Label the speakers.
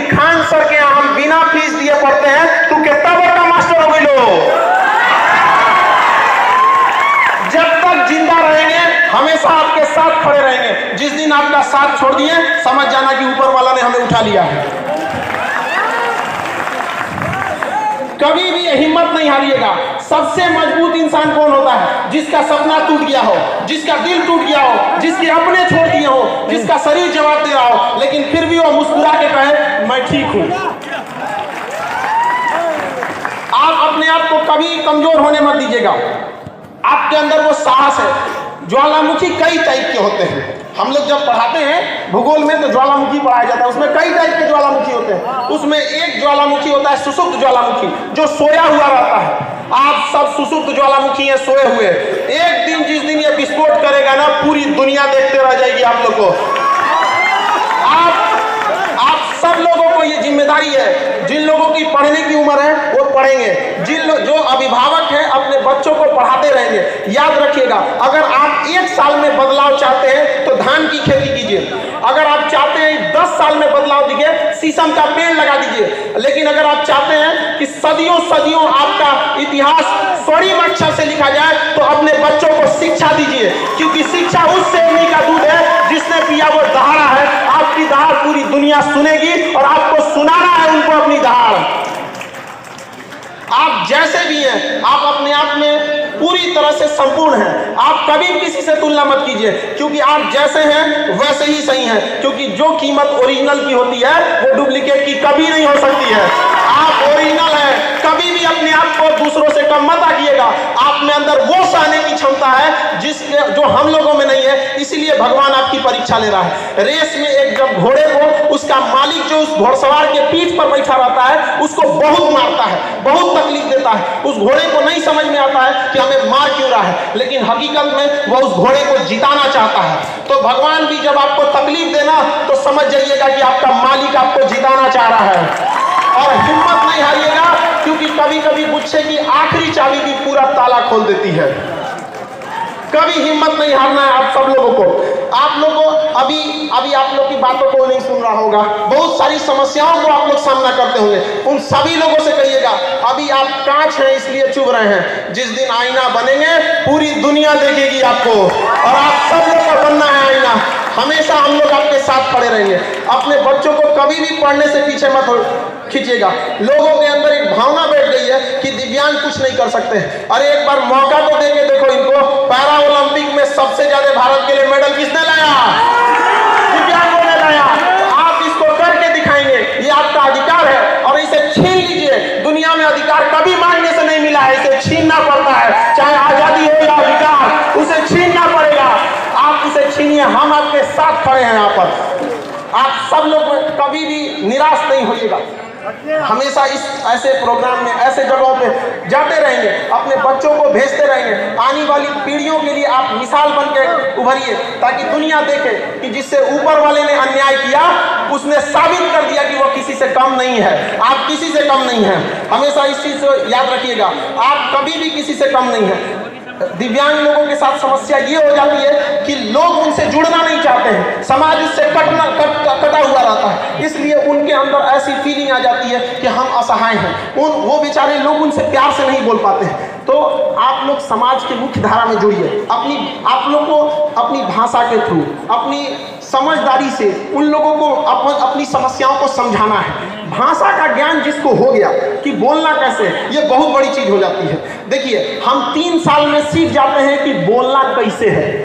Speaker 1: Khan sir के यहाँ हम बिना फीस दिए पढ़ते हैं, तू कितना बड़ा मास्टर हो गई लो। जब तक जिंदा रहेंगे हमेशा आपके साथ खड़े रहेंगे। जिस दिन आपका साथ छोड़ दिए समझ जाना कि ऊपर वाला ने हमें उठा लिया है। कभी भी हिम्मत नहीं हारिएगा। सबसे मजबूत इंसान कौन होता है? जिसका सपना टूट गया हो, जिसका दिल टूट गया हो, जिसके अपने छोड़ दिए हो, जिसका शरीर जवाब दे रहा हो, लेकिन फिर भी वो मुस्कुरा के कहे मैं ठीक हूं। आप अपने आप को कभी कमजोर होने मत दीजिएगा। आपके अंदर वो साहस है। ज्वालामुखी कई टाइप के होते हैं। हम लोग जब पढ़ाते हैं भूगोल में तो ज्वालामुखी पढ़ाया जाता है, उसमें कई टाइप के ज्वालामुखी होते हैं। उसमें एक ज्वालामुखी होता है सुषुप्त ज्वालामुखी, जो सोया हुआ रहता है। आप सब सुषुप्त ज्वालामुखी है, सोए हुए। एक दिन जिस दिन ये विस्फोट करेगा ना, पूरी दुनिया देखते रह जाएगी आप लोग को। आप सब लोगों को ये जिम्मेदारी है। जिन लोगों की पढ़ने की उम्र है वो पढ़ेंगे। जो अभिभावक हैं अपने बच्चों को पढ़ाते रहेंगे। याद रखिएगा, अगर आप 1 साल में बदलाव चाहते हैं तो धान की खेती कीजिए। अगर आप चाहते हैं 10 साल में बदलाव दिखे, शीशम का पेड़ लगा दीजिए। लेकिन अगर आप चाहते हैं कि सदियों सदियों आपका इतिहास स्वर्णिम अक्षर से लिखा जाए, तो अपने बच्चों को शिक्षा दीजिए, क्योंकि शिक्षा उस सेवनी का दूध है जिसने पिया वो दहाड़ा है। आपकी दहाड़ पूरी दुनिया सुनेगी और आपको सुनाना है उनको अपनी दहाड़। आप जैसे भी हैं, आप अपने आप में पूरी तरह से संपूर्ण हैं। आप कभी किसी से तुलना मत कीजिए, क्योंकि आप जैसे हैं वैसे ही सही हैं। क्योंकि जो कीमत ओरिजिनल की होती है वो डुप्लीकेट की कभी नहीं हो सकती है। आप ओरिजिनल हैं। कभी भी अपने आप को दूसरों से कम मत आंकिएगा। आप में अंदर वो सहने की क्षमता है जो हम लोगों में नहीं है। इसीलिए भगवान आपकी परीक्षा ले रहा है। रेस में एक जब घोड़े को उसका मालिक जो उस घोड़सवार के पीठ पर बैठा रहता है उसको बहुत मारता है, बहुत तकलीफ देता है। उस घोड़े को नहीं समझ में आता है कि हमें मार क्यों रहा है, लेकिन हकीकत में वह उस घोड़े को जिताना चाहता है। तो भगवान भी जब आपको तकलीफ देना तो समझ जाइएगा कि आपका मालिक आपको जिताना चाह रहा है। और हिम्मत नहीं हारिएगा, क्योंकि कभी कभी गुच्छे की आखिरी चाबी भी पूरा ताला खोल देती है। कभी हिम्मत नहीं हारना है आप सब लोगों को। आप लोगों अभी आप लोग की बातों को नहीं सुन रहा होगा। बहुत सारी समस्याओं को आप लोग सामना करते होंगे। उन सभी लोगों से कहिएगा अभी आप कांच हैं इसलिए चुभ रहे हैं। जिस दिन आईना बनेंगे पूरी दुनिया देखेगी आपको, और आप सब लोग को बनना है आईना। हमेशा हम लोग आपके साथ खड़े रहेंगे। अपने बच्चों को कभी भी पढ़ने से पीछे मत खींचिएगा। लोगों के अंदर एक भावना बैठ गई है कि दिव्यांग कुछ नहीं कर सकते। अरे एक बार मौका तो देके देखो इनको। पैरा ओलंपिक में सबसे ज्यादा भारत के लिए मेडल किसने लाया? दिव्यांगों ने लाया। आप इसको करके दिखाएंगे, ये आपका अधिकार है, और इसे छीन लीजिए। दुनिया में अधिकार कभी मांगने से नहीं मिला है, इसे छीनना पड़ता है। चाहे आजादी हो या अधिकार, उसे छीनना पड़ेगा। आप उसे छीनिए, हम आपके साथ खड़े हैं यहाँ पर। आप सब लोग कभी भी निराश नहीं होइएगा। हमेशा इस ऐसे प्रोग्राम में, ऐसे जगहों पे जाते रहेंगे, अपने बच्चों को भेजते रहेंगे। आने वाली पीढ़ियों के लिए आप मिसाल बन के उभरिए, ताकि दुनिया देखे कि जिससे ऊपर वाले ने अन्याय किया उसने साबित कर दिया कि वो किसी से कम नहीं है। आप किसी से कम नहीं हैं। हमेशा इस चीज को याद रखिएगा, आप कभी भी किसी से कम नहीं हैं। दिव्यांग लोगों के साथ समस्या ये हो जाती है कि लोग उनसे जुड़ना नहीं चाहते हैं। समाज उससे कटा हुआ रहता है, इसलिए उनके अंदर ऐसी फीलिंग आ जाती है कि हम असहाय हैं। वो बेचारे लोग उनसे प्यार से नहीं बोल पाते हैं। तो आप लोग समाज की मुख्य धारा में जुड़िए। आप लोग को अपनी भाषा के थ्रू, अपनी समझदारी से उन लोगों को अपनी समस्याओं को समझाना है। भाषा का ज्ञान जिसको हो गया कि बोलना कैसे, ये बहुत बड़ी चीज हो जाती है। देखिए हम 3 साल में सीख जाते हैं कि बोलना कैसे है।